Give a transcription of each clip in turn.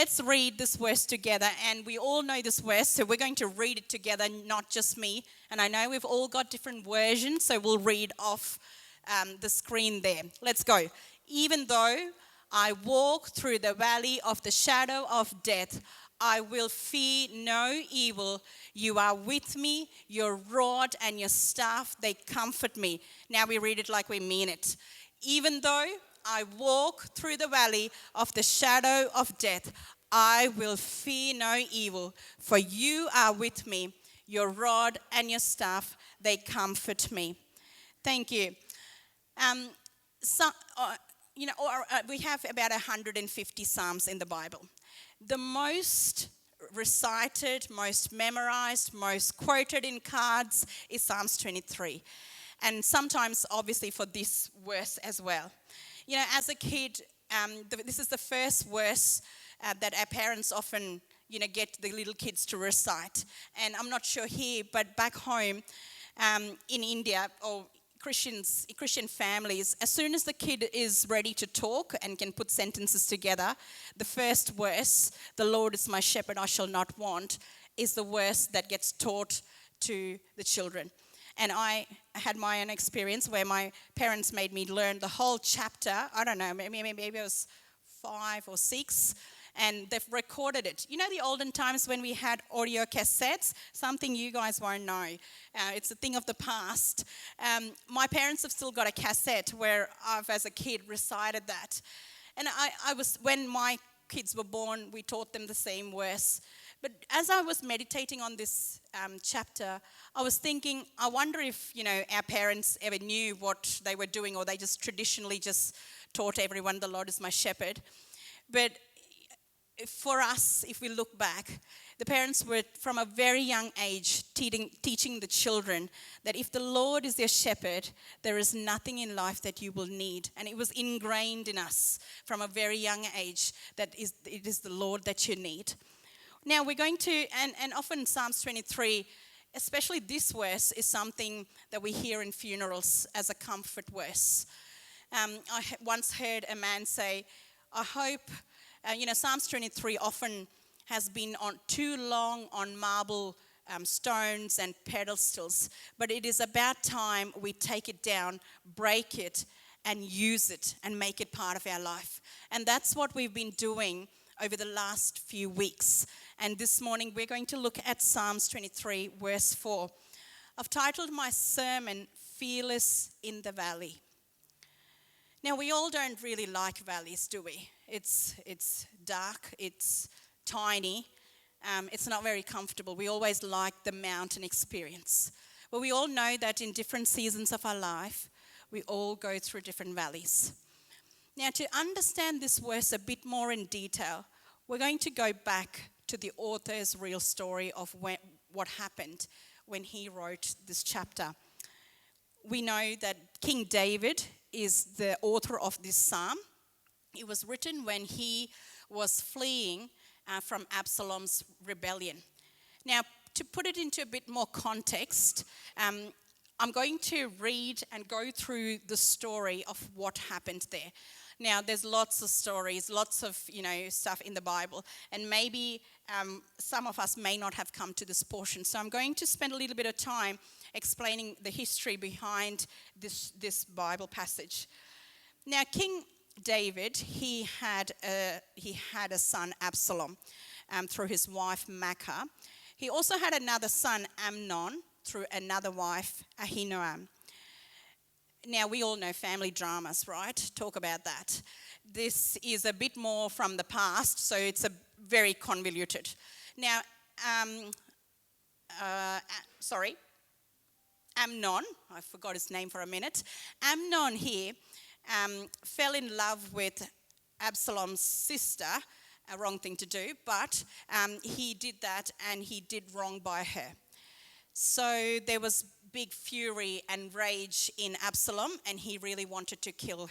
Let's read this verse together, and we all know this verse, so we're going to read it together, not just me. And I know we've all got different versions, so we'll read off the screen there. Let's go. Even though I walk through the valley of the shadow of death, I will fear no evil. You are with me, your rod and your staff, they comfort me. Now we read it like we mean it. Even though I walk through the valley of the shadow of death, I will fear no evil, for you are with me. Your rod and your staff, they comfort me. Thank you. So, we have about 150 Psalms in the Bible. The most recited, most memorized, most quoted in cards is Psalms 23. And sometimes, obviously, for this verse as well. You know, as a kid, this is the first verse that our parents often, get the little kids to recite. And I'm not sure here, but back home in India, or Christian families, as soon as the kid is ready to talk and can put sentences together, the first verse, "The Lord is my shepherd, I shall not want," is the verse that gets taught to the children. And I had my own experience where my parents made me learn the whole chapter. I don't know, maybe it was 5 or 6, and they've recorded it. You know the olden times when we had audio cassettes? Something you guys won't know. It's a thing of the past. My parents have still got a cassette where I've, as a kid, recited that. And when my kids were born, we taught them the same verse. But as I was meditating on this chapter, I was thinking, I wonder if, our parents ever knew what they were doing, or they just traditionally just taught everyone, "The Lord is my shepherd." But for us, if we look back, the parents were from a very young age teaching the children that if the Lord is their shepherd, there is nothing in life that you will need. And it was ingrained in us from a very young age that it is the Lord that you need. Now we're going to, and often Psalms 23, especially this verse, is something that we hear in funerals as a comfort verse. I once heard a man say, I hope, Psalms 23 often has been on too long on marble stones and pedestals, but it is about time we take it down, break it, and use it and make it part of our life. And that's what we've been doing over the last few weeks. And this morning we're going to look at Psalms 23, verse 4. I've titled my sermon, "Fearless in the Valley." Now, we all don't really like valleys, do we? It's dark, it's tiny, it's not very comfortable. We always like the mountain experience. But we all know that in different seasons of our life, we all go through different valleys. Now, to understand this verse a bit more in detail, we're going to go back to the author's real story of what happened when he wrote this chapter. We know that King David is the author of this psalm. It was written when he was fleeing from Absalom's rebellion. Now, to put it into a bit more context, I'm going to read and go through the story of what happened there. Now, there's lots of stories, lots of, stuff in the Bible, and maybe some of us may not have come to this portion. So I'm going to spend a little bit of time explaining the history behind this Bible passage. Now, King David, he had a son, Absalom, through his wife, Maacah. He also had another son, Amnon, through another wife, Ahinoam. Now, we all know family dramas, right? Talk about that. This is a bit more from the past, so it's a very convoluted. Now, Amnon, I forgot his name for a minute. Amnon here fell in love with Absalom's sister, a wrong thing to do, but he did that and he did wrong by her. So there was big fury and rage in Absalom, and he really wanted to kill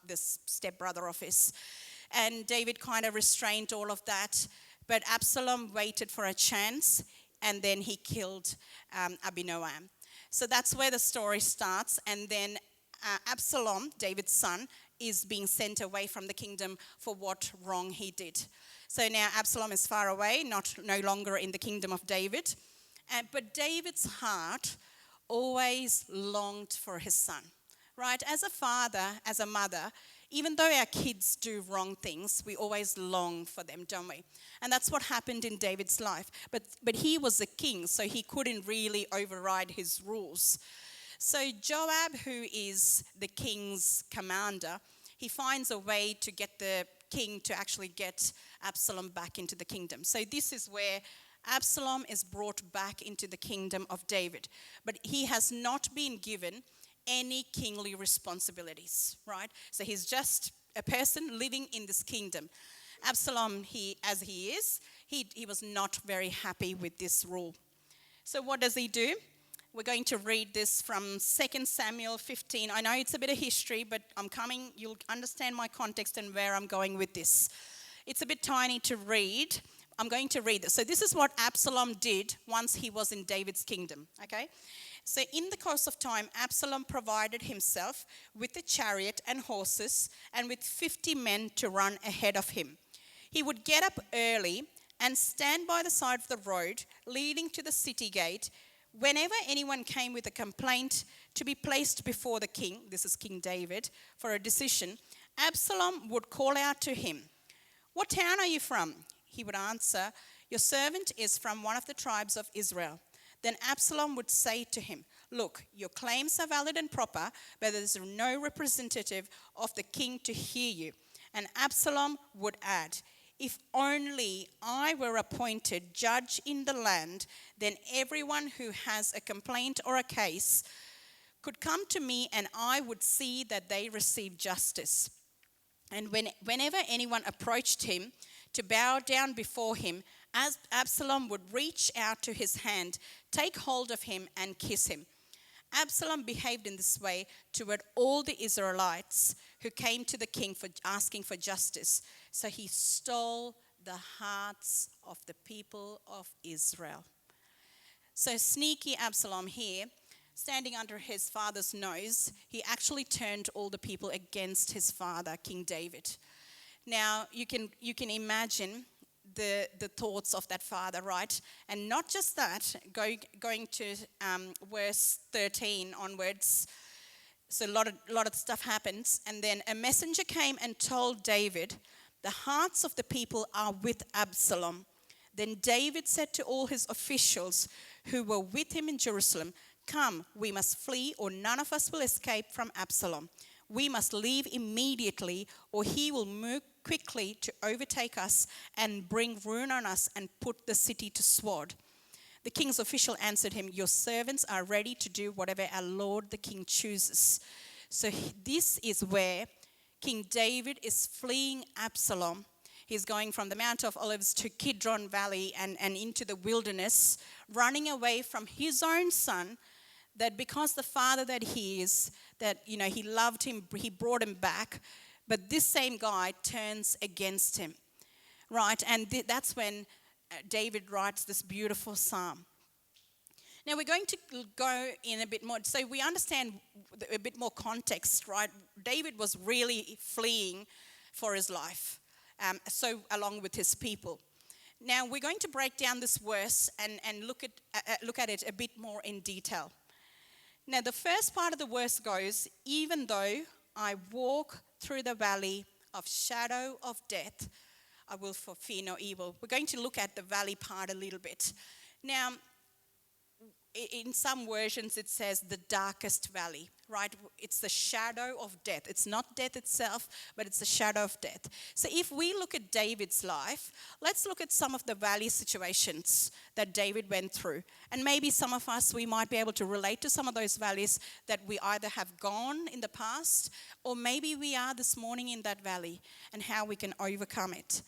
this stepbrother of his. And David kind of restrained all of that, but Absalom waited for a chance, and then he killed Ahinoam. So that's where the story starts, and then Absalom, David's son, is being sent away from the kingdom for what wrong he did. So now Absalom is far away, no longer in the kingdom of David. But David's heart always longed for his son, right? As a father, as a mother, even though our kids do wrong things, we always long for them, don't we? And that's what happened in David's life. But he was a king, so he couldn't really override his rules. So Joab, who is the king's commander, he finds a way to get the king to actually get Absalom back into the kingdom. So this is where Absalom is brought back into the kingdom of David. But he has not been given any kingly responsibilities, right? So he's just a person living in this kingdom. Absalom, he was not very happy with this rule. So what does he do? We're going to read this from 2 Samuel 15. I know it's a bit of history, but you'll understand my context and where I'm going with this. It's a bit tiny to read. I'm going to read this. So this is what Absalom did once he was in David's kingdom, okay? So in the course of time, Absalom provided himself with a chariot and horses and with 50 men to run ahead of him. He would get up early and stand by the side of the road leading to the city gate. Whenever anyone came with a complaint to be placed before the king, this is King David, for a decision, Absalom would call out to him, "What town are you from?" He would answer, "Your servant is from one of the tribes of Israel." Then Absalom would say to him, "Look, your claims are valid and proper, but there is no representative of the king to hear you." And Absalom would add, "If only I were appointed judge in the land, then everyone who has a complaint or a case could come to me and I would see that they receive justice." And whenever anyone approached him to bow down before him, as Absalom would reach out to his hand, take hold of him and kiss him. Absalom behaved in this way toward all the Israelites who came to the king for asking for justice. So he stole the hearts of the people of Israel. So sneaky Absalom here, standing under his father's nose, he actually turned all the people against his father, King David. Now, you can imagine the thoughts of that father, right? And not just that, going to verse 13 onwards, so a lot of stuff happens. And then a messenger came and told David, "The hearts of the people are with Absalom." Then David said to all his officials who were with him in Jerusalem, "Come, we must flee, or none of us will escape from Absalom. We must leave immediately, or he will move quickly to overtake us and bring ruin on us and put the city to sword." The king's official answered him, "Your servants are ready to do whatever our lord the king chooses." So this is where King David is fleeing Absalom. He's going from the Mount of Olives to Kidron Valley and into the wilderness, running away from his own son, that because the father that he is, that, he loved him, he brought him back. But this same guy turns against him, right? And that's when David writes this beautiful psalm. Now we're going to go in a bit more, so we understand a bit more context, right? David was really fleeing for his life, so along with his people. Now we're going to break down this verse and look at it a bit more in detail. Now the first part of the verse goes, "Even though I walk through the valley of shadow of death, I will fear no evil." We're going to look at the valley part a little bit. Now, in some versions it says the darkest valley, right? It's the shadow of death. It's not death itself, but it's the shadow of death. So if we look at David's life, let's look at some of the valley situations that David went through. And maybe some of us, we might be able to relate to some of those valleys that we either have gone in the past, or maybe we are this morning in that valley, and how we can overcome it.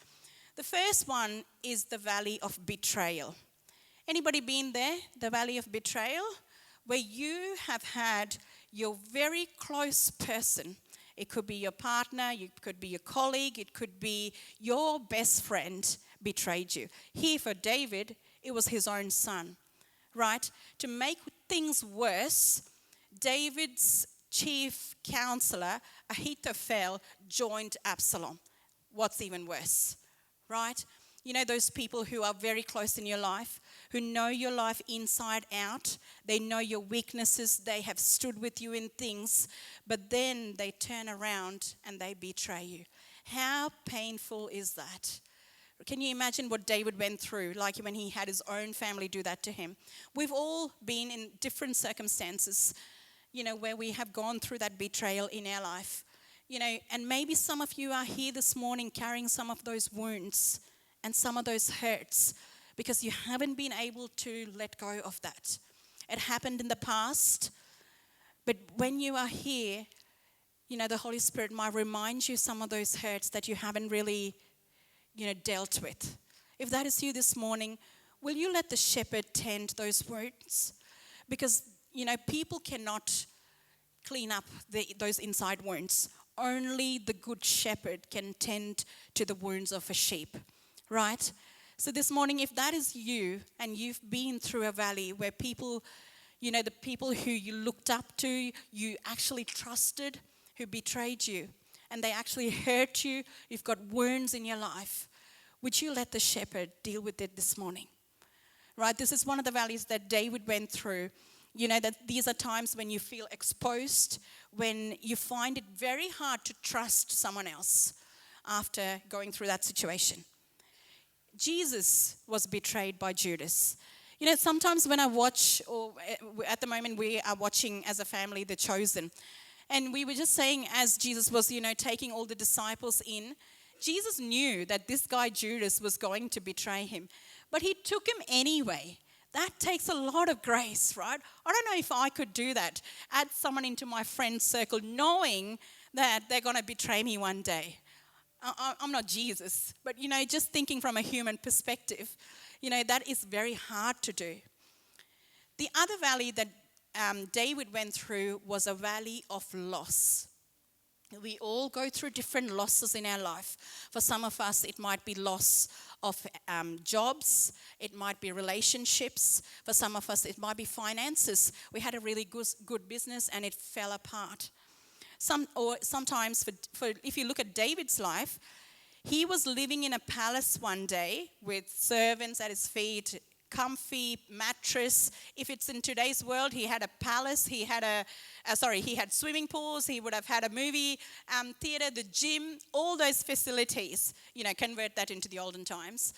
The first one is the valley of betrayal. Anybody been there, the valley of betrayal? Where you have had your very close person. It could be your partner, it could be your colleague, it could be your best friend betrayed you. Here for David, it was his own son, right? To make things worse, David's chief counselor, Ahithophel, joined Absalom. What's even worse, right? You know, those people who are very close in your life, who know your life inside out. They know your weaknesses. They have stood with you in things, but then they turn around and they betray you. How painful is that? Can you imagine what David went through, like when he had his own family do that to him? We've all been in different circumstances, you know, where we have gone through that betrayal in our life. You know, and maybe some of you are here this morning carrying some of those wounds and some of those hurts because you haven't been able to let go of that. It happened in the past, but when you are here, you know, the Holy Spirit might remind you some of those hurts that you haven't really, you know, dealt with. If that is you this morning, will you let the shepherd tend those wounds? Because, you know, people cannot clean up those inside wounds. Only the good shepherd can tend to the wounds of a sheep, right? So this morning, if that is you and you've been through a valley where people, you know, the people who you looked up to, you actually trusted, who betrayed you, and they actually hurt you, you've got wounds in your life, would you let the shepherd deal with it this morning? Right? This is one of the valleys that David went through. You know, that these are times when you feel exposed, when you find it very hard to trust someone else after going through that situation. Jesus was betrayed by Judas. You know, sometimes when I watch, or at the moment we are watching as a family, The Chosen, and we were just saying as Jesus was, you know, taking all the disciples in, Jesus knew that this guy Judas was going to betray him, but he took him anyway. That takes a lot of grace, right? I don't know if I could do that. Add someone into my friend circle knowing that they're going to betray me one day. I'm not Jesus, but, you know, just thinking from a human perspective, you know, that is very hard to do. The other valley that David went through was a valley of loss. We all go through different losses in our life. For some of us, it might be loss of jobs. It might be relationships. For some of us, it might be finances. We had a really good business and it fell apart. Sometimes, if you look at David's life, he was living in a palace one day with servants at his feet, comfy mattress. If it's in today's world, he had a palace. He had he had swimming pools. He would have had a movie theater, the gym, all those facilities. You know, convert that into the olden times.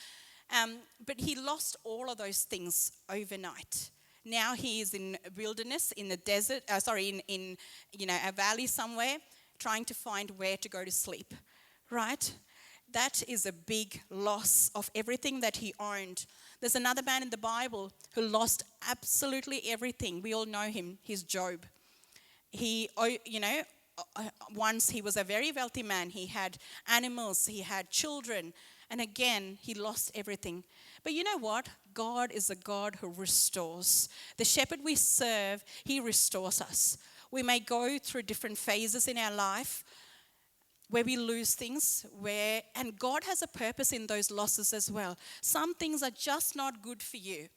But he lost all of those things overnight. Now he is in a wilderness, in the desert. In you know, a valley somewhere, trying to find where to go to sleep. Right? That is a big loss of everything that he owned. There's another man in the Bible who lost absolutely everything. We all know him. He's Job. He, you know, once he was a very wealthy man. He had animals. He had children. And again, he lost everything. But you know what? God is a God who restores. The shepherd we serve, he restores us. We may go through different phases in our life where we lose things, and God has a purpose in those losses as well. Some things are just not good for you,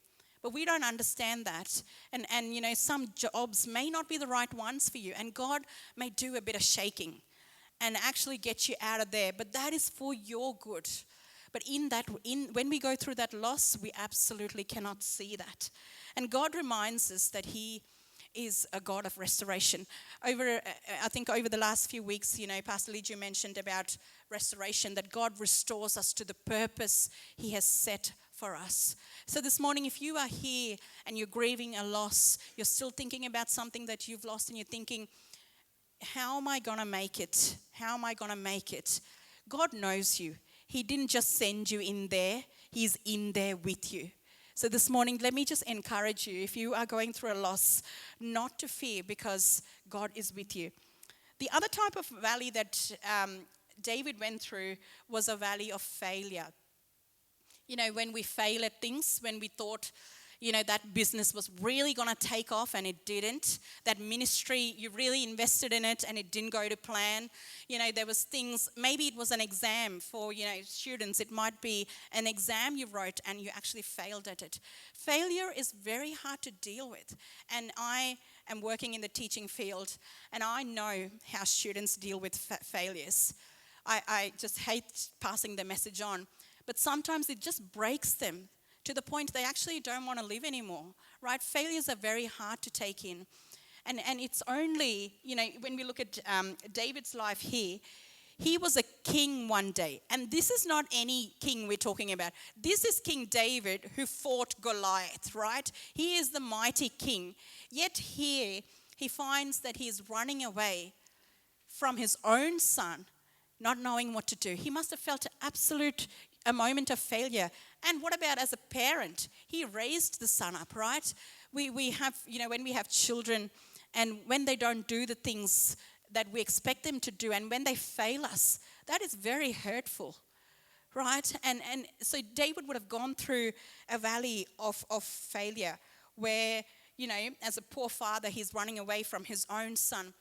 but we don't understand that. And you know, some jobs may not be the right ones for you, and God may do a bit of shaking and actually get you out of there, but that is for your good. But when we go through that loss, we absolutely cannot see that. And God reminds us that he is a God of restoration. I think over the last few weeks, you know, Pastor Ligia mentioned about restoration, that God restores us to the purpose he has set for us. So this morning, if you are here and you're grieving a loss, you're still thinking about something that you've lost and you're thinking, how am I going to make it? How am I going to make it? God knows you. He didn't just send you in there. He's in there with you. So this morning, let me just encourage you, if you are going through a loss, not to fear, because God is with you. The other type of valley that David went through was a valley of failure. You know, when we fail at things, when we thought, you know, that business was really going to take off and it didn't. That ministry, you really invested in it and it didn't go to plan. You know, there was things, maybe it was an exam for, you know, students. It might be an exam you wrote and you actually failed at it. Failure is very hard to deal with. And I am working in the teaching field and I know how students deal with failures. I just hate passing the message on. but sometimes it just breaks them to the point they actually don't want to live anymore, right? Failures are very hard to take in. And it's only, when we look at David's life here, he was a king one day. And this is not any king we're talking about. This is King David who fought Goliath, right? He is the mighty king. Yet here he finds that he is running away from his own son, not knowing what to do. He must have felt a moment of failure. And what about as a parent? He raised the son up, right? We have, when we have children and when they don't do the things that we expect them to do, and when they fail us, that is very hurtful, right? And so David would have gone through a valley of failure where, as a poor father, he's running away from his own son.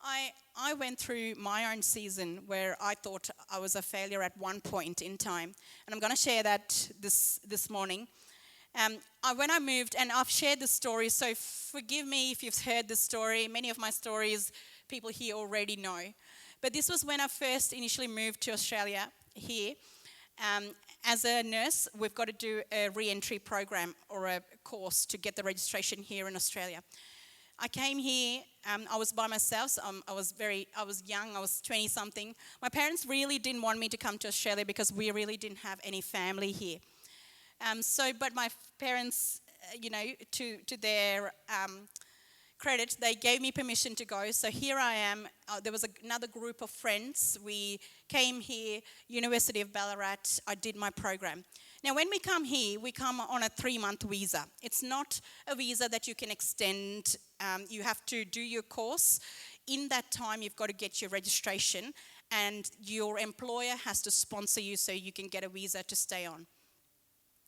I went through my own season where I thought I was a failure at one point in time, and I'm going to share that this morning. When I moved, and I've shared this story, so forgive me if you've heard this story. Many of my stories people here already know. But this was when I first initially moved to Australia here. As a nurse, we've got to do a re-entry program or a course to get the registration here in Australia. I came here, I was by myself, so I was young, I was 20-something. My parents really didn't want me to come to Australia because we really didn't have any family here. But my parents, to their credit, they gave me permission to go. So here I am. There was another group of friends. We came here, University of Ballarat. I did my program. Now, when we come here, we come on a 3-month visa. It's not a visa that you can extend. You have to do your course. In that time, you've got to get your registration, and your employer has to sponsor you so you can get a visa to stay on.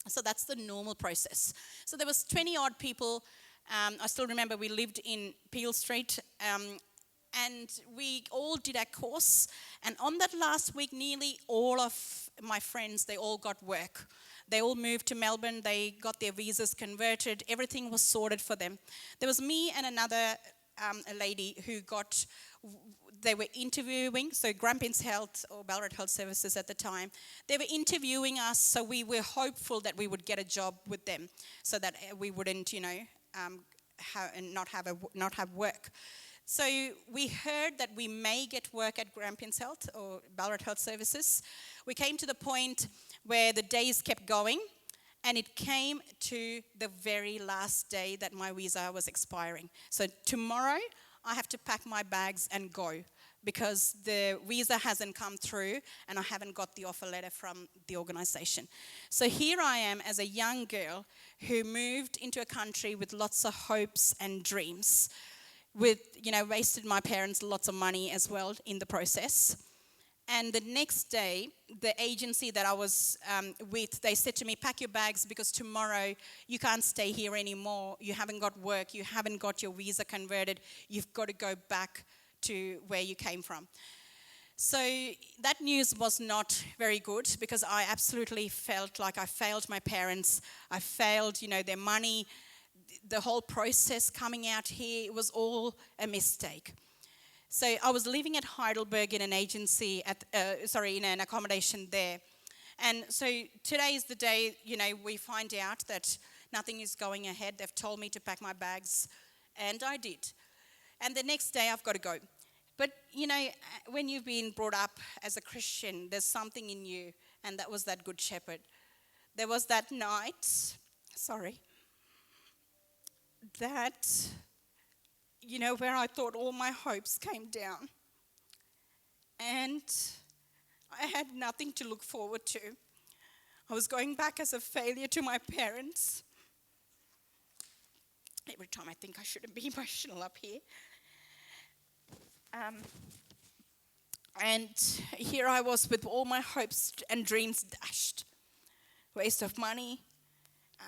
So that's the normal process. So there was 20-odd people. I still remember we lived in Peel Street, and we all did our course. And on that last week, nearly all of my friends, they all got work. They all moved to Melbourne. They got their visas converted. Everything was sorted for them. There was me and another a lady who they were interviewing, so Grampians Health or Ballarat Health Services at the time, they were interviewing us, so we were hopeful that we would get a job with them so that we wouldn't, not have work. So we heard that we may get work at Grampians Health or Ballarat Health Services. We came to the point where the days kept going, and it came to the very last day that my visa was expiring. So tomorrow, I have to pack my bags and go because the visa hasn't come through and I haven't got the offer letter from the organisation. So here I am as a young girl who moved into a country with lots of hopes and dreams, wasted my parents lots of money as well in the process. And the next day, the agency that I was with, they said to me, pack your bags because tomorrow you can't stay here anymore. You haven't got work. You haven't got your visa converted. You've got to go back to where you came from. So that news was not very good because I absolutely felt like I failed my parents. I failed, their money. The whole process coming out here, it was all a mistake. So I was living at Heidelberg in an agency, in an accommodation there. And so today is the day, we find out that nothing is going ahead. They've told me to pack my bags, and I did. And the next day I've got to go. But, when you've been brought up as a Christian, there's something in you, and that was that Good Shepherd. There was that night, that where I thought all my hopes came down. And I had nothing to look forward to. I was going back as a failure to my parents. Every time I think I shouldn't be emotional up here. And here I was with all my hopes and dreams dashed. Waste of money.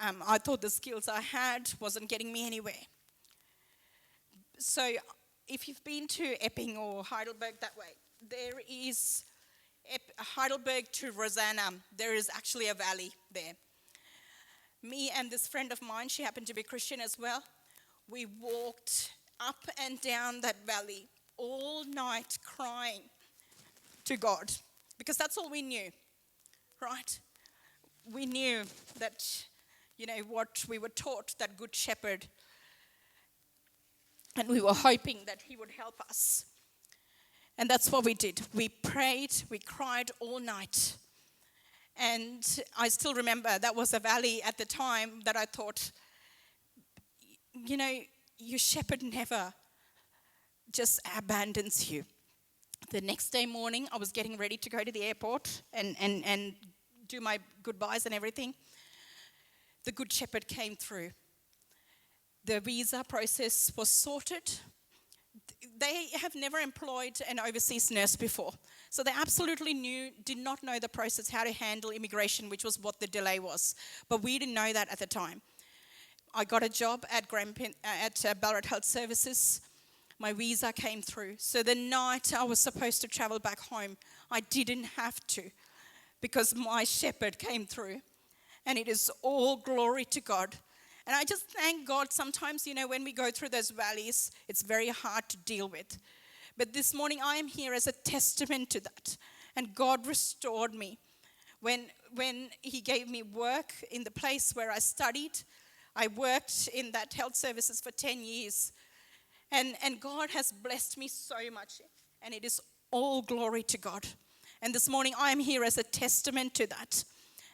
I thought the skills I had wasn't getting me anywhere. So if you've been to Epping or Heidelberg that way, there is Heidelberg to Rosanna. There is actually a valley there. Me and this friend of mine, she happened to be Christian as well, we walked up and down that valley all night crying to God because that's all we knew, right? we knew that, what we were taught, that Good Shepherd, and we were hoping that he would help us. And that's what we did. We prayed, we cried all night. And I still remember that was a valley at the time that I thought, your shepherd never just abandons you. The next day morning, I was getting ready to go to the airport and do my goodbyes and everything. The Good Shepherd came through. The visa process was sorted. They have never employed an overseas nurse before. So they absolutely did not know the process, how to handle immigration, which was what the delay was. But we didn't know that at the time. I got a job at Ballarat Health Services. My visa came through. So the night I was supposed to travel back home, I didn't have to because my shepherd came through. And it is all glory to God. And I just thank God. Sometimes, when we go through those valleys, it's very hard to deal with. But this morning, I am here as a testament to that. And God restored me. When he gave me work in the place where I studied, I worked in that health services for 10 years. And God has blessed me so much. And it is all glory to God. And this morning, I am here as a testament to that.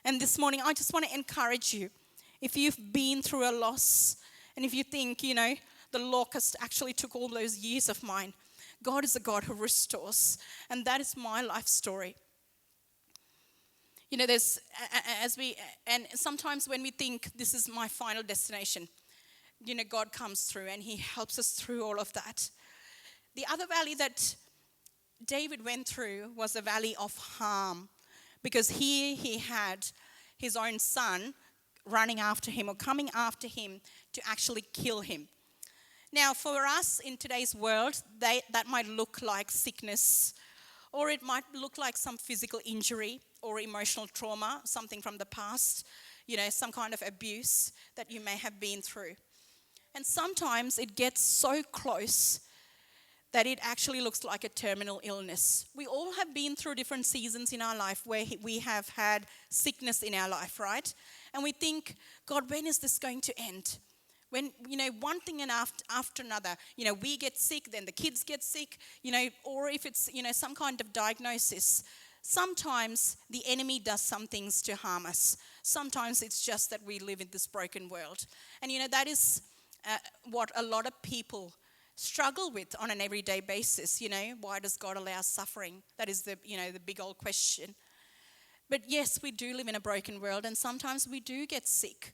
And this morning, I just want to encourage you. If you've been through a loss, and if you think, the locust actually took all those years of mine, God is a God who restores. And that is my life story. And sometimes when we think this is my final destination, God comes through and he helps us through all of that. The other valley that David went through was a valley of harm, because here he had his own son running after him or coming after him to actually kill him. Now, for us in today's world, that might look like sickness, or it might look like some physical injury or emotional trauma, something from the past, some kind of abuse that you may have been through. And sometimes it gets so close that it actually looks like a terminal illness. We all have been through different seasons in our life where we have had sickness in our life, right? And we think, God, when is this going to end? When, one thing and after another, we get sick, then the kids get sick, or if it's, some kind of diagnosis. Sometimes the enemy does some things to harm us. Sometimes it's just that we live in this broken world. And, that is what a lot of people struggle with on an everyday basis. Why does God allow suffering? That is the big old question. But yes, we do live in a broken world, and sometimes we do get sick.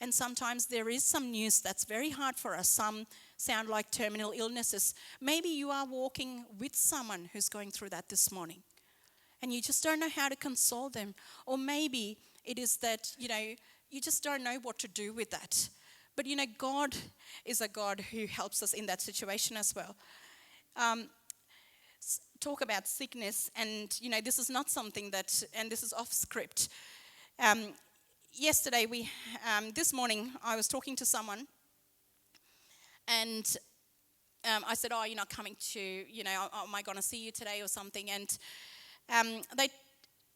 And sometimes there is some news that's very hard for us. Some sound like terminal illnesses. Maybe you are walking with someone who's going through that this morning, and you just don't know how to console them. Or maybe it is that, you just don't know what to do with that. But, God is a God who helps us in that situation as well. Talk about sickness, and, this is not something that, and this is off script. Yesterday, this morning, I was talking to someone, and I said, you're not coming to, am I going to see you today or something? And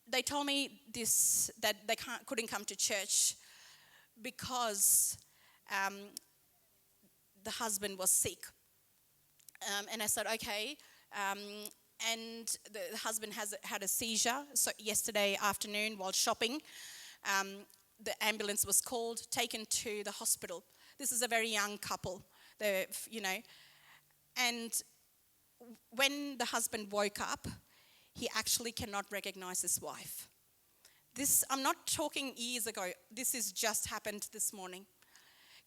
they told me this, that they couldn't come to church because the husband was sick. And I said, okay. And the husband had a seizure. So yesterday afternoon while shopping, the ambulance was called, taken to the hospital. This is a very young couple, and when the husband woke up, he actually cannot recognize his wife. I'm not talking years ago. This has just happened this morning.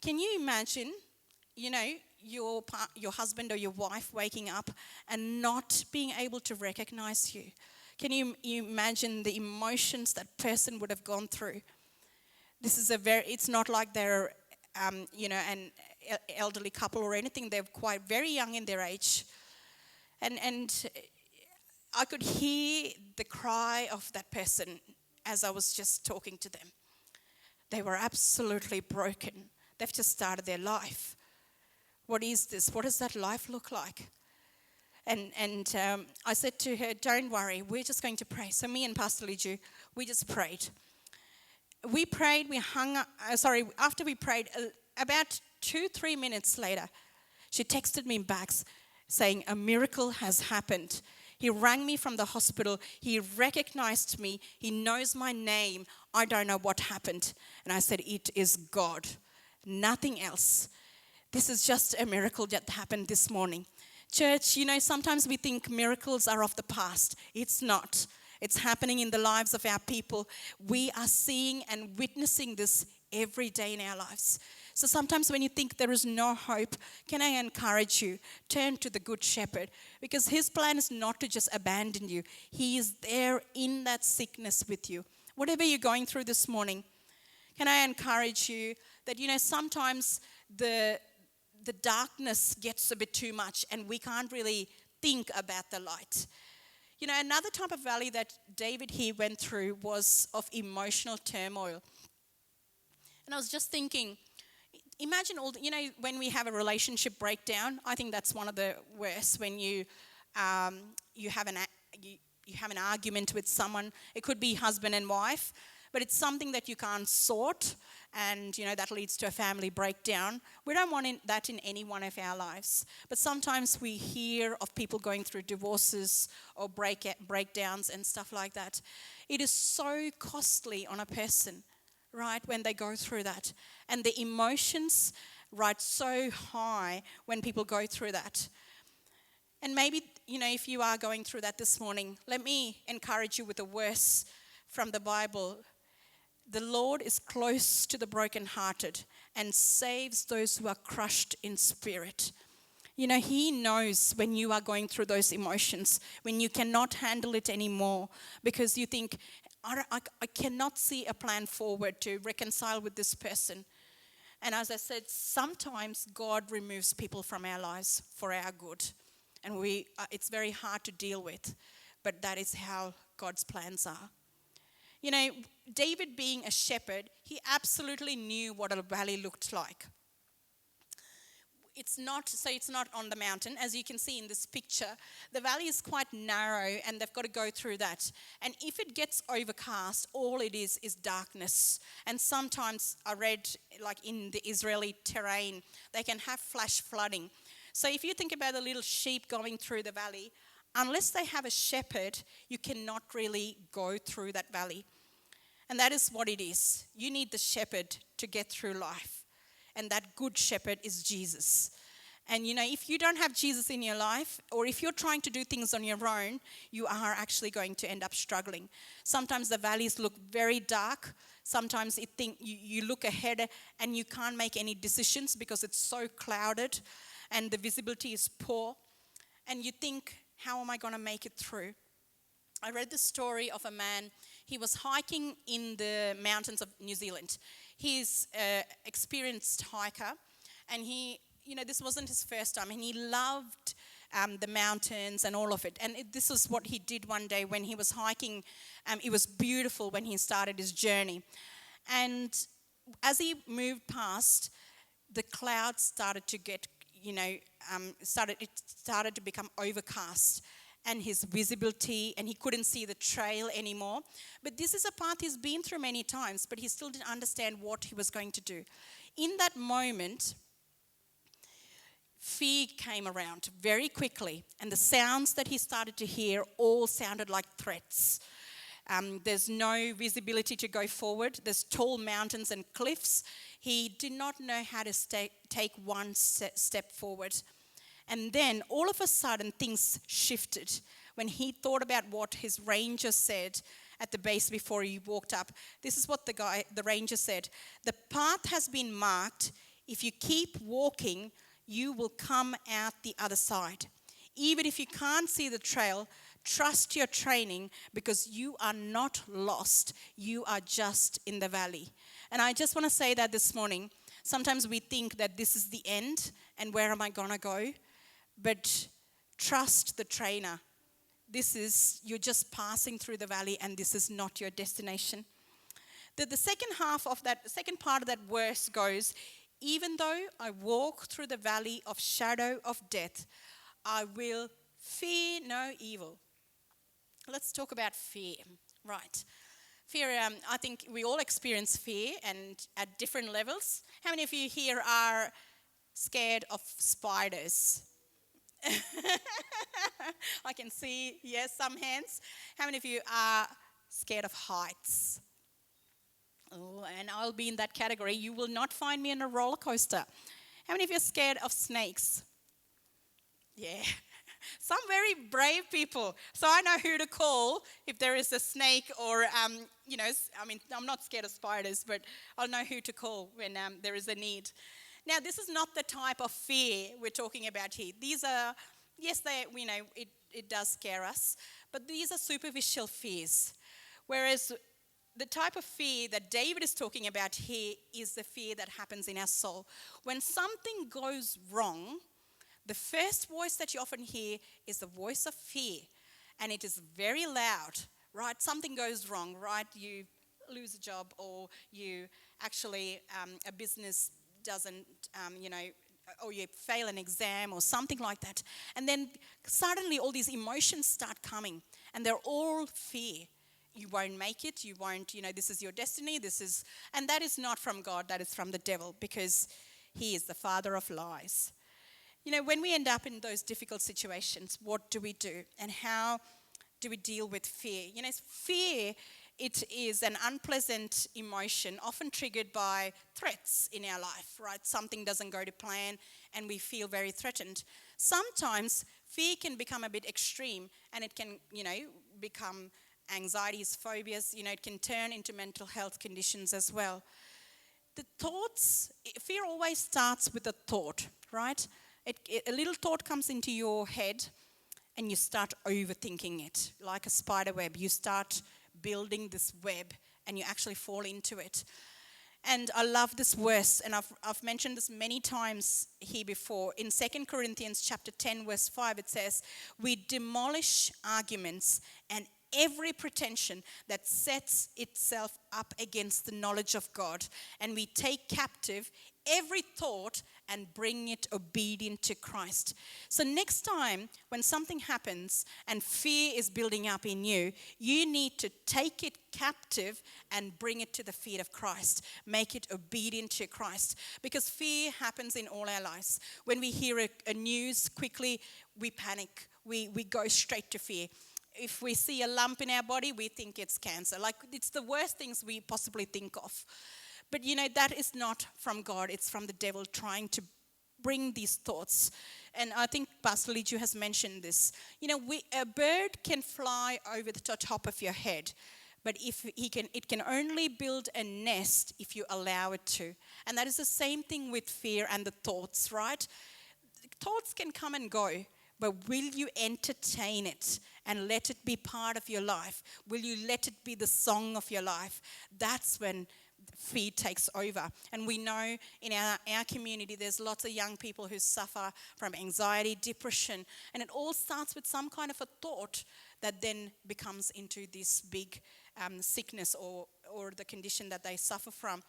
Can you imagine, your husband or your wife waking up and not being able to recognize you? Can you imagine the emotions that person would have gone through? This is it's not like they're, an elderly couple or anything. They're quite very young in their age. And I could hear the cry of that person as I was just talking to them. They were absolutely broken. They've just started their life. What is this? What does that life look like? And I said to her, don't worry, we're just going to pray. So me and Pastor Liju, we just prayed. we prayed, after we prayed, about 2-3 minutes later, she texted me back saying, a miracle has happened. He rang me from the hospital. He recognized me. He knows my name. I don't know what happened. And I said, it is God, nothing else. This is just a miracle that happened this morning. Church, sometimes we think miracles are of the past. It's not. It's happening in the lives of our people. We are seeing and witnessing this every day in our lives. So sometimes when you think there is no hope, can I encourage you, turn to the Good Shepherd, because his plan is not to just abandon you. He is there in that sickness with you. Whatever you're going through this morning, can I encourage you that, sometimes the darkness gets a bit too much and we can't really think about the light. Another type of valley that David here went through was of emotional turmoil. And I was just thinking, imagine when we have a relationship breakdown. I think that's one of the worst, when you have an argument with someone. It could be husband and wife, but it's something that you can't sort, and that leads to a family breakdown. We don't want that in any one of our lives. But sometimes we hear of people going through divorces or breakdowns and stuff like that. It is so costly on a person, right, when they go through that. And the emotions, right, so high when people go through that. And maybe, if you are going through that this morning, let me encourage you with a verse from the Bible. The Lord is close to the brokenhearted and saves those who are crushed in spirit. He knows when you are going through those emotions, when you cannot handle it anymore because you think, I cannot see a plan forward to reconcile with this person. And as I said, sometimes God removes people from our lives for our good. And it's very hard to deal with, but that is how God's plans are. David being a shepherd, he absolutely knew what a valley looked like. It's not on the mountain. As you can see in this picture, the valley is quite narrow and they've got to go through that. And if it gets overcast, all it is darkness. And sometimes I read, like in the Israeli terrain, they can have flash flooding. So if you think about a little sheep going through the valley, unless they have a shepherd, you cannot really go through that valley. And that is what it is. You need the shepherd to get through life. And that good shepherd is Jesus. And if you don't have Jesus in your life, or if you're trying to do things on your own, you are actually going to end up struggling. Sometimes the valleys look very dark. Sometimes you look ahead and you can't make any decisions because it's so clouded and the visibility is poor. And you think, how am I going to make it through? I read the story of a man. He was hiking in the mountains of New Zealand. He's an experienced hiker, and this wasn't his first time, and he loved the mountains and all of it. And this is what he did one day when he was hiking. It was beautiful when he started his journey. And as he moved past, the clouds started to get, it started to become overcast. And his visibility, and he couldn't see the trail anymore. But this is a path he's been through many times, but he still didn't understand what he was going to do. In that moment, fear came around very quickly, and the sounds that he started to hear all sounded like threats. There's no visibility to go forward. There's tall mountains and cliffs. He did not know how to take one step forward. And then all of a sudden things shifted when he thought about what his ranger said at the base before he walked up. This is what the ranger said. The path has been marked. If you keep walking, you will come out the other side. Even if you can't see the trail, trust your training because you are not lost. You are just in the valley. And I just want to say that this morning. Sometimes we think that this is the end and where am I going to go? But trust the trainer. You're just passing through the valley and this is not your destination. The second part of that verse goes, even though I walk through the valley of shadow of death, I will fear no evil. Let's talk about fear. Right. Fear, I think we all experience fear and at different levels. How many of you here are scared of spiders? I can see, yes, some hands. How many of you are scared of heights? Oh, and I'll be in that category. You will not find me in a roller coaster. How many of you are scared of snakes? Yeah. Some very brave people. So I know who to call if there is a snake or, I'm not scared of spiders, but I'll know who to call when there is a need. Now, this is not the type of fear we're talking about here. These are, yes, it does scare us, but these are superficial fears. Whereas the type of fear that David is talking about here is the fear that happens in our soul. When something goes wrong, the first voice that you often hear is the voice of fear, and it is very loud, right? Something goes wrong, right? You lose a job, or you actually, a business doesn't, or you fail an exam or something like that. And then suddenly all these emotions start coming, and they're all fear. You won't make it, you won't, this is your destiny, and that is not from God, that is from the devil, because he is the father of lies. When we end up in those difficult situations, what do we do? And how do we deal with fear? Fear, it is an unpleasant emotion, often triggered by threats in our life, right? Something doesn't go to plan and we feel very threatened. Sometimes fear can become a bit extreme, and it can, become anxieties, phobias, it can turn into mental health conditions as well. Fear always starts with a thought, right? A little thought comes into your head and you start overthinking it. Like a spider web, you start building this web and you actually fall into it. And I love this verse, and I've mentioned this many times here before. In 2 Corinthians chapter 10, verse 5, it says, "We demolish arguments and every pretension that sets itself up against the knowledge of God, and we take captive every thought and bring it obedient to Christ." So next time when something happens and fear is building up in you, you need to take it captive and bring it to the feet of Christ. Make it obedient to Christ, because fear happens in all our lives. When we hear a news, quickly we panic. We go straight to fear. If we see a lump in our body, we think it's cancer. Like, it's the worst things we possibly think of. But that is not from God. It's from the devil trying to bring these thoughts. And I think Pastor Liju has mentioned this. A bird can fly over the top of your head, but it can only build a nest if you allow it to. And that is the same thing with fear and the thoughts, right? Thoughts can come and go, but will you entertain it and let it be part of your life? Will you let it be the song of your life? That's when fear takes over. And we know in our community there's lots of young people who suffer from anxiety, depression, and it all starts with some kind of a thought that then becomes into this big sickness or the condition that they suffer from.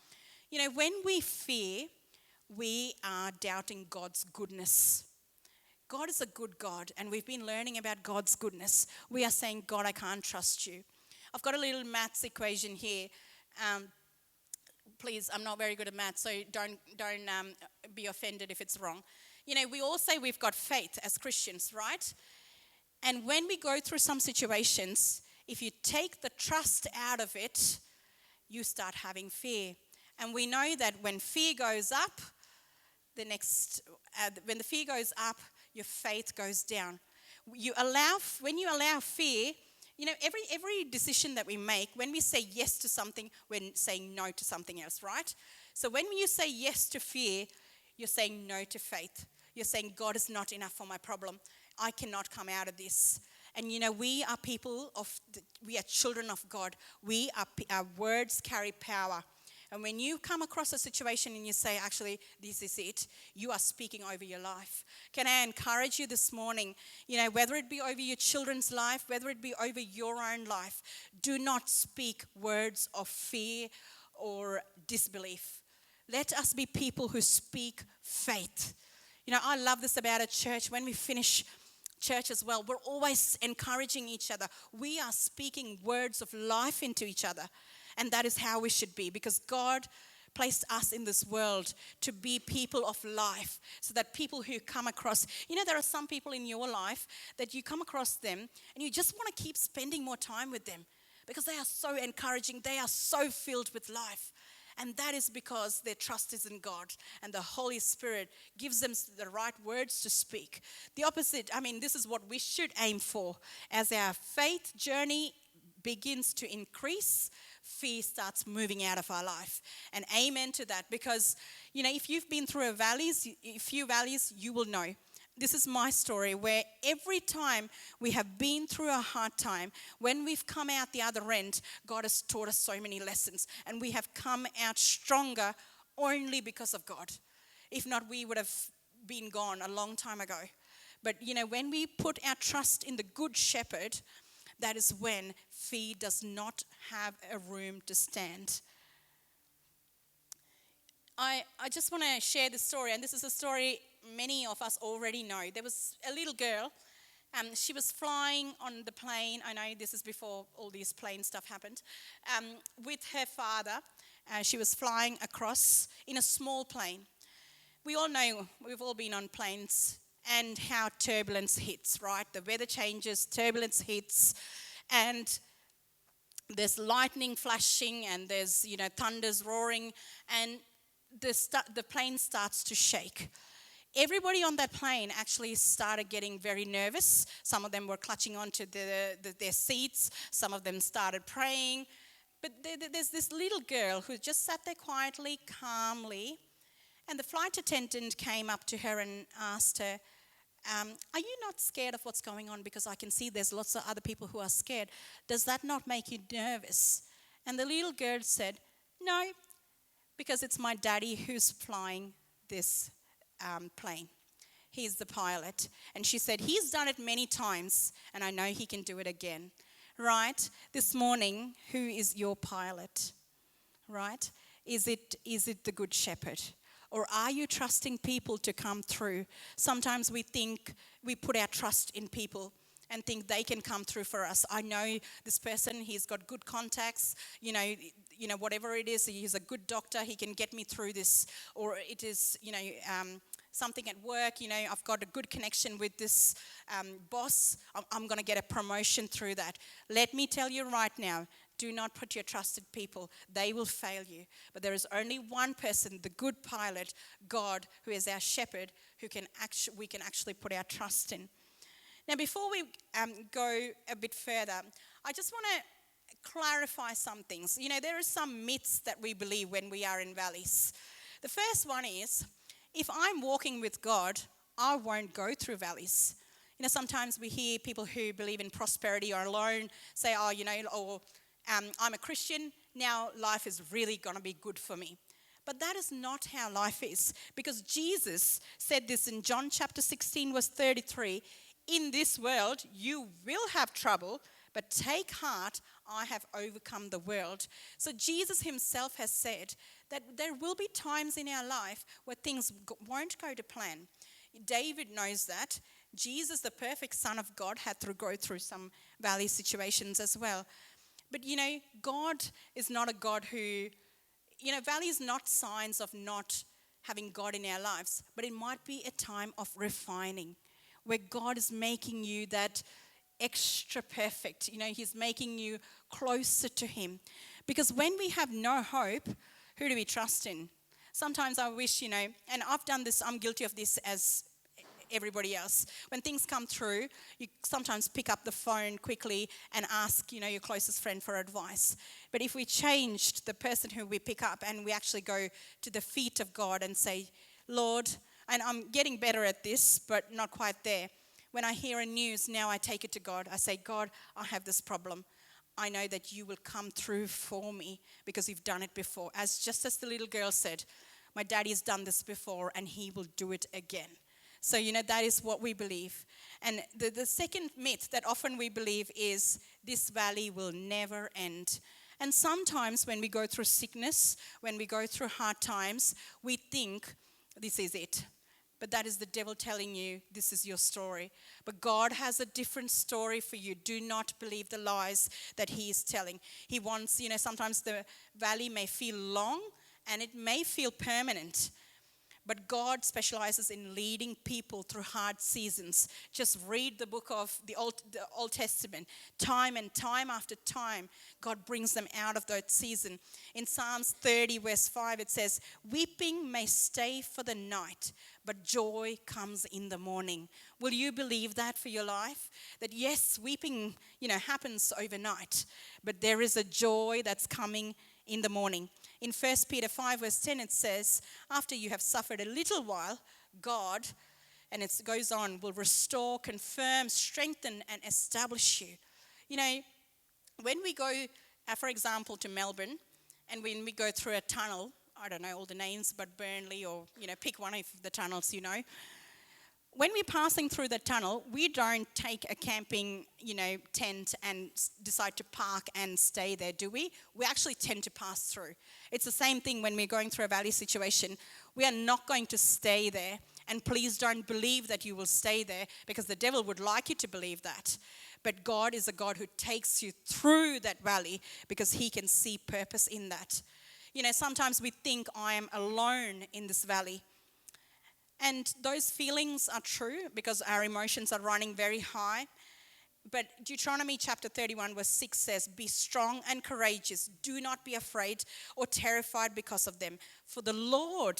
When we fear, we are doubting God's goodness. God is a good God, and we've been learning about God's goodness. We are saying, "God, I can't trust you." I've got a little maths equation here. Please, I'm not very good at maths, so don't be offended if it's wrong. We all say we've got faith as Christians, right? And when we go through some situations, if you take the trust out of it, you start having fear. And we know that when fear goes up, when the fear goes up, your faith goes down. When you allow fear, every decision that we make, when we say yes to something, we're saying no to something else, right? So when you say yes to fear, you're saying no to faith. You're saying, "God is not enough for my problem. I cannot come out of this." And we are we are children of God. Our words carry power. And when you come across a situation and you say, "Actually, this is it," you are speaking over your life. Can I encourage you this morning, whether it be over your children's life, whether it be over your own life, do not speak words of fear or disbelief. Let us be people who speak faith. I love this about a church. When we finish church as well, we're always encouraging each other. We are speaking words of life into each other. And that is how we should be, because God placed us in this world to be people of life, so that people who come across, there are some people in your life that you come across them and you just want to keep spending more time with them because they are so encouraging, they are so filled with life. And that is because their trust is in God, and the Holy Spirit gives them the right words to speak. The opposite, this is what we should aim for. As our faith journey begins to increase, fear starts moving out of our life. And amen to that, because, if you've been through a few valleys, you will know. This is my story, where every time we have been through a hard time, when we've come out the other end, God has taught us so many lessons, and we have come out stronger only because of God. If not, we would have been gone a long time ago. But, when we put our trust in the Good Shepherd, that is when fear does not have a room to stand. I just want to share this story, and this is a story many of us already know. There was a little girl, she was flying on the plane. I know this is before all this plane stuff happened. With her father, she was flying across in a small plane. We all know, we've all been on planes, and how turbulence hits, right? The weather changes, turbulence hits, and there's lightning flashing, and there's, thunders roaring, and the plane starts to shake. Everybody on that plane actually started getting very nervous. Some of them were clutching onto their seats. Some of them started praying. But there's this little girl who just sat there quietly, calmly, and the flight attendant came up to her and asked her, are you not scared of what's going on? Because I can see there's lots of other people who are scared. Does that not make you nervous? And the little girl said, no, because it's my daddy who's flying this plane. He's the pilot. And she said, he's done it many times, and I know he can do it again. Right? This morning, who is your pilot? Right? Is it the Good Shepherd? Or are you trusting people to come through? Sometimes we think we put our trust in people and think they can come through for us. I know this person, he's got good contacts, whatever it is, he's a good doctor, he can get me through this. Or it is, something at work, I've got a good connection with this boss, I'm going to get a promotion through that. Let me tell you right now, do not put your trust in people. They will fail you. But there is only one person, the good pilot, God, who is our shepherd, we can actually put our trust in. Now, before we go a bit further, I just want to clarify some things. There are some myths that we believe when we are in valleys. The first one is, if I'm walking with God, I won't go through valleys. Sometimes we hear people who believe in prosperity or alone say, I'm a Christian, now life is really going to be good for me. But that is not how life is, because Jesus said this in John chapter 16, verse 33, in this world you will have trouble, but take heart, I have overcome the world. So Jesus himself has said that there will be times in our life where things won't go to plan. David knows that. Jesus, the perfect Son of God, had to go through some valley situations as well. But, God is not a God who, valley is not signs of not having God in our lives, but it might be a time of refining, where God is making you that extra perfect. He's making you closer to him. Because when we have no hope, who do we trust in? Sometimes I wish, and I've done this, I'm guilty of this as everybody else. When things come through, you sometimes pick up the phone quickly and ask, your closest friend for advice. But if we changed the person who we pick up and we actually go to the feet of God and say, Lord, and I'm getting better at this, but not quite there. When I hear a news, now I take it to God. I say, God, I have this problem. I know that you will come through for me because you've done it before. Just as the little girl said, my daddy's done this before and he will do it again. So, that is what we believe. And the second myth that often we believe is this valley will never end. And sometimes when we go through sickness, when we go through hard times, we think this is it. But that is the devil telling you this is your story. But God has a different story for you. Do not believe the lies that he is telling. He wants, sometimes the valley may feel long and it may feel permanent. But God specializes in leading people through hard seasons. Just read the book of the Old Testament. Time and time after time, God brings them out of that season. In Psalms 30, verse 5, it says, "Weeping may stay for the night, but joy comes in the morning." Will you believe that for your life? That yes, weeping, happens overnight, but there is a joy that's coming in the morning. In 1 Peter 5 verse 10 it says, "After you have suffered a little while, God," and it goes on, "will restore, confirm, strengthen and establish you." When we go, for example, to Melbourne, and when we go through a tunnel, I don't know all the names, but Burnley or, pick one of the tunnels, When we're passing through the tunnel, we don't take a camping, tent and decide to park and stay there, do we? We actually tend to pass through. It's the same thing when we're going through a valley situation. We are not going to stay there. And please don't believe that you will stay there, because the devil would like you to believe that. But God is a God who takes you through that valley because he can see purpose in that. Sometimes we think I am alone in this valley. And those feelings are true because our emotions are running very high. But Deuteronomy chapter 31 verse 6 says, "Be strong and courageous. Do not be afraid or terrified because of them. For the Lord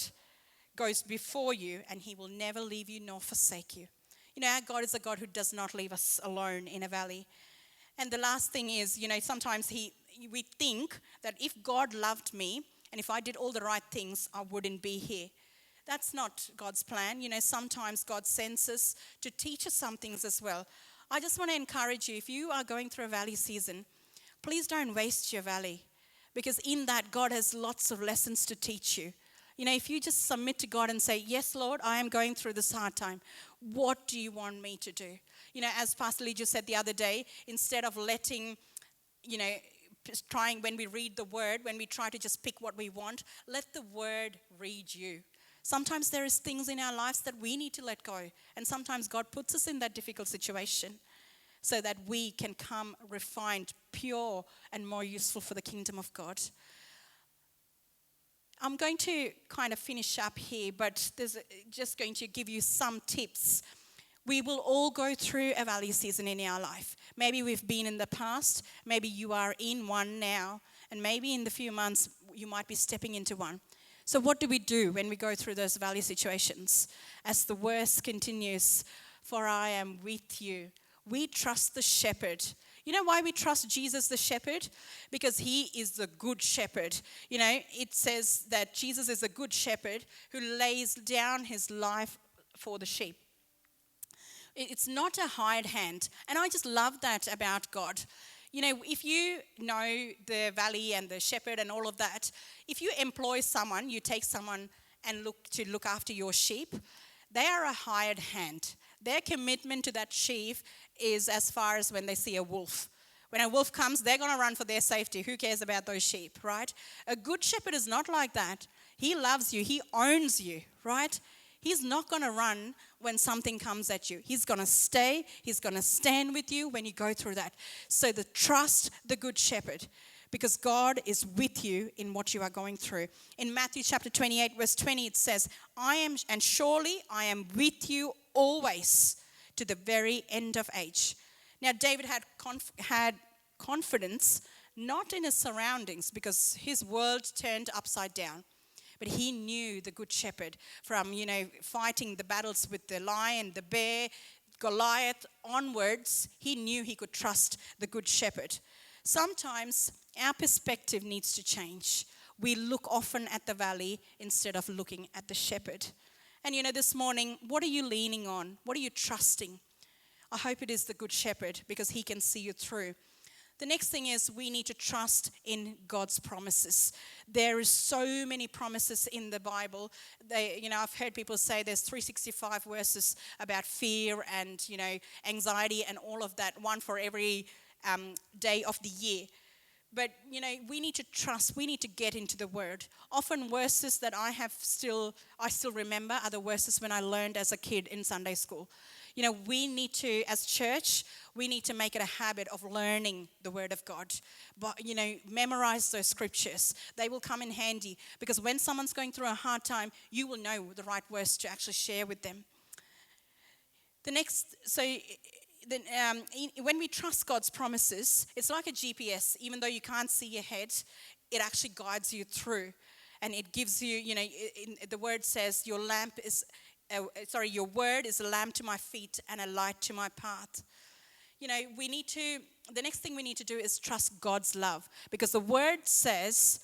goes before you and he will never leave you nor forsake you." Our God is a God who does not leave us alone in a valley. And the last thing is, sometimes we think that if God loved me and if I did all the right things, I wouldn't be here. That's not God's plan. Sometimes God sends us to teach us some things as well. I just want to encourage you, if you are going through a valley season, please don't waste your valley, because in that God has lots of lessons to teach you. If you just submit to God and say, "Yes, Lord, I am going through this hard time. What do you want me to do?" As Pastor Lee just said the other day, instead of letting, trying when we read the word, when we try to just pick what we want, let the word read you. Sometimes there is things in our lives that we need to let go. And sometimes God puts us in that difficult situation so that we can come refined, pure, and more useful for the kingdom of God. I'm going to kind of finish up here, but there's just going to give you some tips. We will all go through a valley season in our life. Maybe we've been in the past, maybe you are in one now, and maybe in the few months you might be stepping into one. So what do we do when we go through those valley situations? As the verse continues, "For I am with you." We trust the shepherd. You know why we trust Jesus the shepherd? Because he is the good shepherd. It says that Jesus is a good shepherd who lays down his life for the sheep. It's not a hired hand. And I just love that about God. If you know the valley and the shepherd and all of that, if you employ someone, you take someone and look after your sheep, they are a hired hand. Their commitment to that sheep is as far as when they see a wolf. When a wolf comes, they're going to run for their safety. Who cares about those sheep, right? A good shepherd is not like that. He loves you. He owns you, right? He's not going to run when something comes at you. He's going to stay. He's going to stand with you when you go through that. So trust the good shepherd, because God is with you in what you are going through. In Matthew chapter 28, verse 20, it says, surely I am with you always to the very end of age." Now, David had confidence not in his surroundings, because his world turned upside down. But he knew the good shepherd from, fighting the battles with the lion, the bear, Goliath onwards. He knew he could trust the good shepherd. Sometimes our perspective needs to change. We look often at the valley instead of looking at the shepherd. And this morning, what are you leaning on? What are you trusting? I hope it is the good shepherd, because he can see you through. The next thing is we need to trust in God's promises. There is so many promises in the Bible. I've heard people say there's 365 verses about fear and, anxiety and all of that, one for every day of the year. But, we need to trust. We need to get into the Word. Often verses that I still remember are the verses when I learned as a kid in Sunday school. We need to, as church, we need to make it a habit of learning the Word of God. But, memorize those scriptures. They will come in handy because when someone's going through a hard time, you will know the right words to actually share with them. When we trust God's promises, it's like a GPS. Even though you can't see ahead, it actually guides you through. And it gives you, the word says, your word is a lamp to my feet and a light to my path. The next thing we need to do is trust God's love. Because the word says,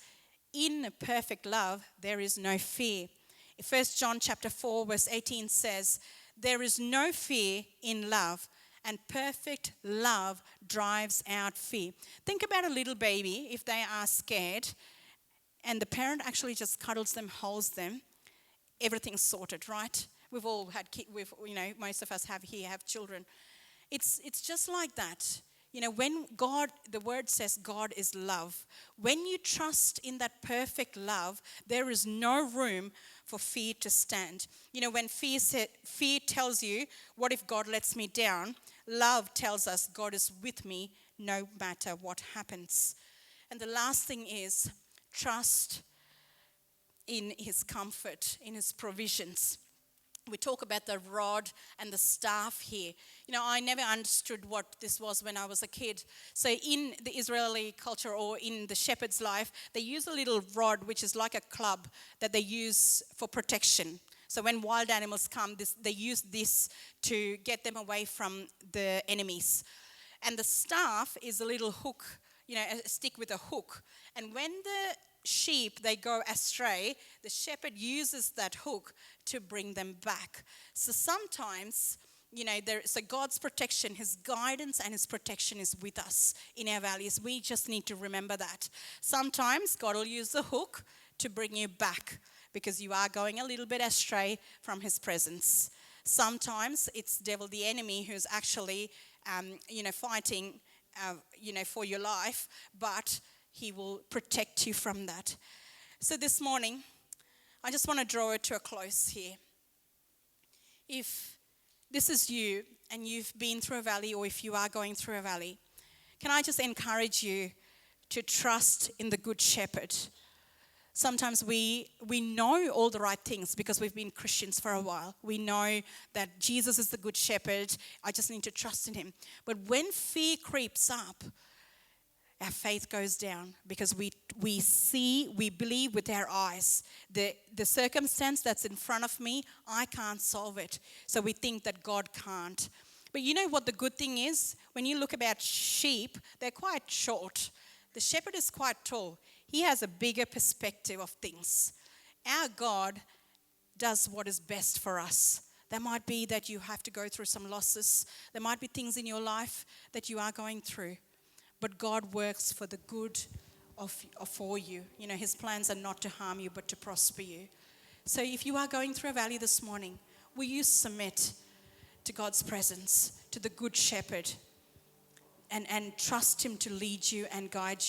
in perfect love, there is no fear. 1 John chapter 4, verse 18 says, there is no fear in love, and perfect love drives out fear. Think about a little baby, if they are scared, and the parent actually just cuddles them, holds them, everything's sorted, right? We've all had most of us have children. It's just like that. When the word says God is love, when you trust in that perfect love, there is no room for fear to stand. When fear tells you, what if God lets me down? Love tells us God is with me no matter what happens. And the last thing is trust in his comfort, in his provisions. We talk about the rod and the staff here. I never understood what this was when I was a kid. So in the Israeli culture or in the shepherd's life, they use a little rod, which is like a club that they use for protection. So when wild animals come, they use this to get them away from the enemies. And the staff is a little hook, a stick with a hook. And when the sheep, they go astray, the shepherd uses that hook to bring them back. So sometimes, so God's protection, his guidance and his protection is with us in our valleys. We just need to remember that. Sometimes God will use the hook to bring you back because you are going a little bit astray from his presence. Sometimes it's devil, the enemy, who's actually, fighting, for your life, but he will protect you from that. So this morning, I just want to draw it to a close here. If this is you and you've been through a valley, or if you are going through a valley, can I just encourage you to trust in the Good Shepherd? Sometimes we know all the right things because we've been Christians for a while. We know that Jesus is the Good Shepherd. I just need to trust in him. But when fear creeps up, our faith goes down because we believe with our eyes. The circumstance that's in front of me, I can't solve it. So we think that God can't. But you know what the good thing is? When you look about sheep, they're quite short. The shepherd is quite tall. He has a bigger perspective of things. Our God does what is best for us. There might be that you have to go through some losses. There might be things in your life that you are going through. But God works for the good for you. His plans are not to harm you, but to prosper you. So if you are going through a valley this morning, will you submit to God's presence, to the Good Shepherd, and trust him to lead you and guide you?